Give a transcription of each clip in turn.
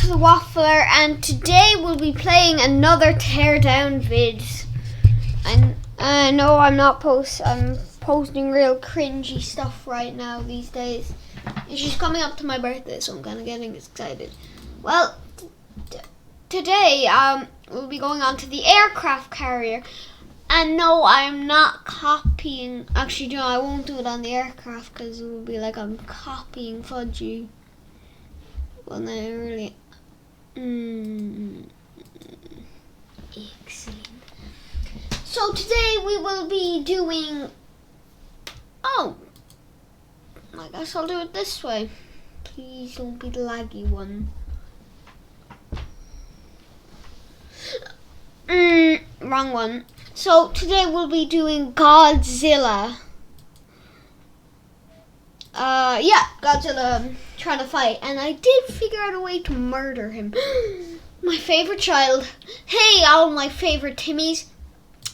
to the Waffler, and today we'll be playing another teardown vid. And I know I'm posting real cringy stuff right now these days. It's just coming up to my birthday, so I'm kind of getting excited. Well, today we'll be going on to the aircraft carrier. And no, I'm not copying. Actually, no, I won't do it on the aircraft because it will be like I'm copying Fudgy. Well, no, really. Excellent. So today we will be doing. Oh, I guess I'll do it this way. Please don't be the laggy one. Wrong one. So today we'll be doing Godzilla. Godzilla trying to fight, and I did figure out a way to murder him. My favorite child. Hey, all my favorite Timmies.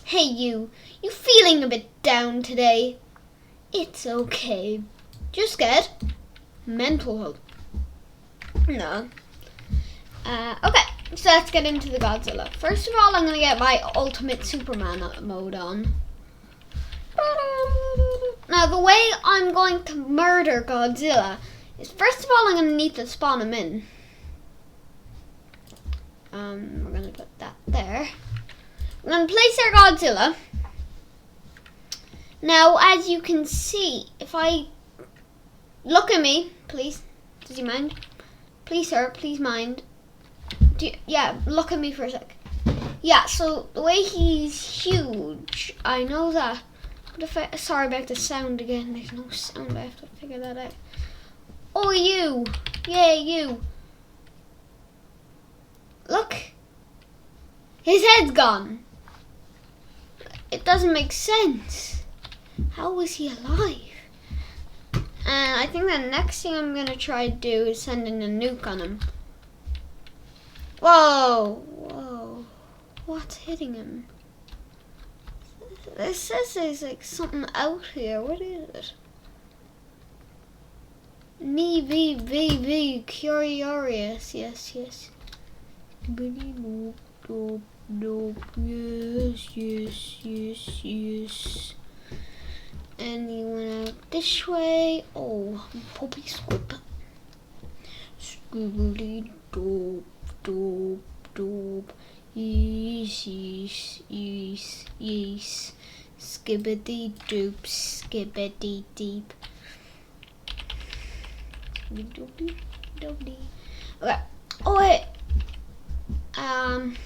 Hey, you feeling a bit down today? It's okay. Just get mental health. No. Okay. So let's get into the Godzilla. First of all, I'm going to get my ultimate Superman mode on. Now, the way I'm going to murder Godzilla is, first of all, I'm going to need to spawn him in. We're going to put that there. I'm going to place our Godzilla. Now, as you can see, if I look at me, please, does he mind? Please, sir, please mind. Look at me for a sec. Yeah, so the way he's huge, I know that. But sorry about the sound again. There's no sound. I have to figure that out. Oh, you! Yeah, you! Look, his head's gone. It doesn't make sense. How was he alive? And I think the next thing I'm gonna try to do is send in a nuke on him. Whoa, what's hitting him? This says there's like something out here. What is it? Me, curious. Yes. Nope. Yes. Anyone out this way? Oh, Poppy Squib. Squibbly dope. Yes. Skibbity doop, skibbity deep. Doobly. Okay. Oh wait. I'm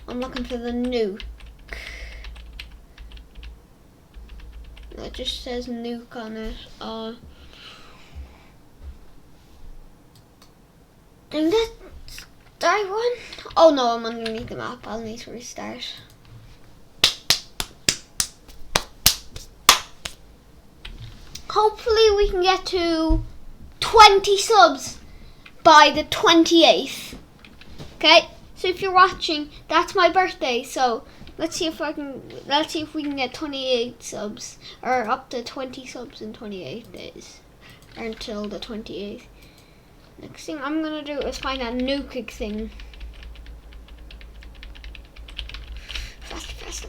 looking for the nuke. It just says nuke on it. I think that's that one. Oh no, I'm underneath the map. I'll need to restart. Hopefully we can get to 20 subs by the 28th. Okay? So if you're watching, that's my birthday. So let's see if we can get 28 subs, or up to 20 subs in 28 days, or until the 28th. Next thing I'm gonna do is find a nuke thing.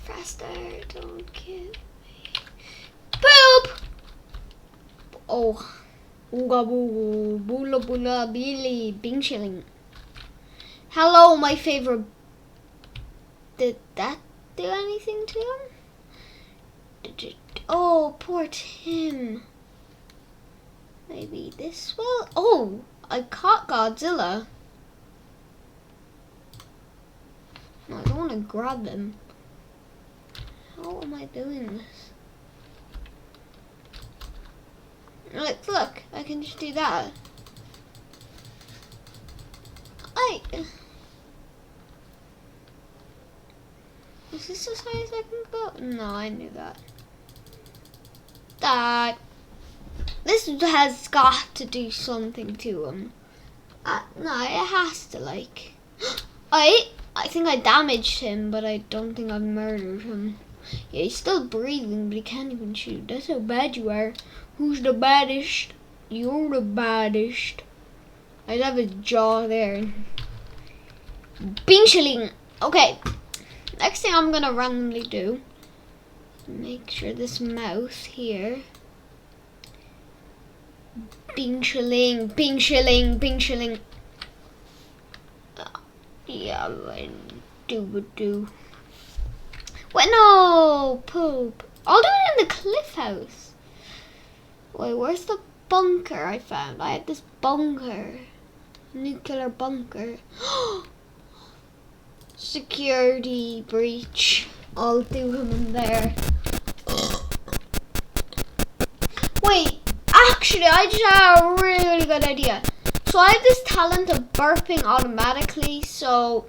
Faster! Don't kill me. Boop! Oh, ooga boo, bula billy, bing shilling. Hello, my favorite. Did that do anything to him? Oh, poor Tim. Maybe this will. Oh, I caught Godzilla. No, I don't want to grab him. How am I doing this? Look, I can just do that. Is this as high as I can go? No, I knew that. This has got to do something to him. No, it has to, like. I think I damaged him, but I don't think I've murdered him. Yeah, he's still breathing, but he can't even shoot. That's how bad you are. Who's the baddest? You're the baddest. I'd have his jaw there. Bing shilling. Okay. Next thing I'm gonna randomly do. Make sure this mouse here. Bing shilling, bing shilling, bing shilling. Yeah, do. Wait, no, poop. I'll do it in the cliff house. Wait, where's the bunker I found? I had this bunker. Nuclear bunker. Security breach. I'll do him in there. Wait, actually, I just had a really good idea. So I have this talent of burping automatically, so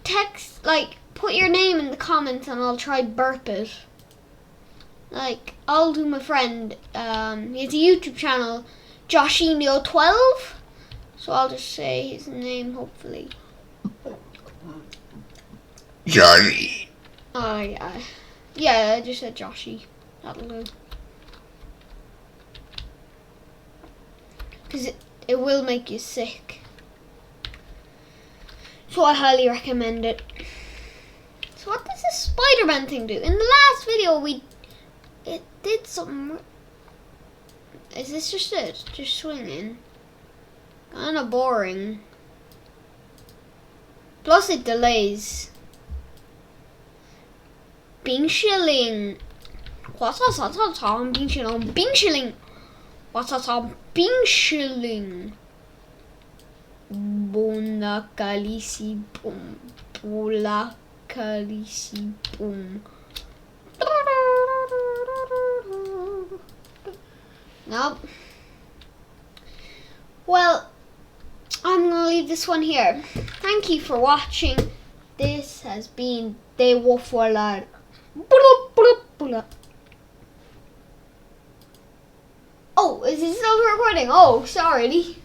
text, like, put your name in the comments and I'll try burp it. Like, I'll do my friend, he has a YouTube channel, Joshinio12, so I'll just say his name, hopefully. Johnny. Oh, yeah, I just said Joshy. That'll do. Because it will make you sick. So I highly recommend it. So what does this Spider-Man thing do? In the last video, it did something. Is this just it? Just swinging? Kinda boring. Plus it delays. Bing shilling. What's up, Bing shilling? Bing shilling. What's up, Bing shilling? Bona calisi boom. Bola calisi boom. Nope. Well, I'm gonna leave this one here. Thank you for watching. This has been De Waffler. Oh, is it still recording? Oh, sorry.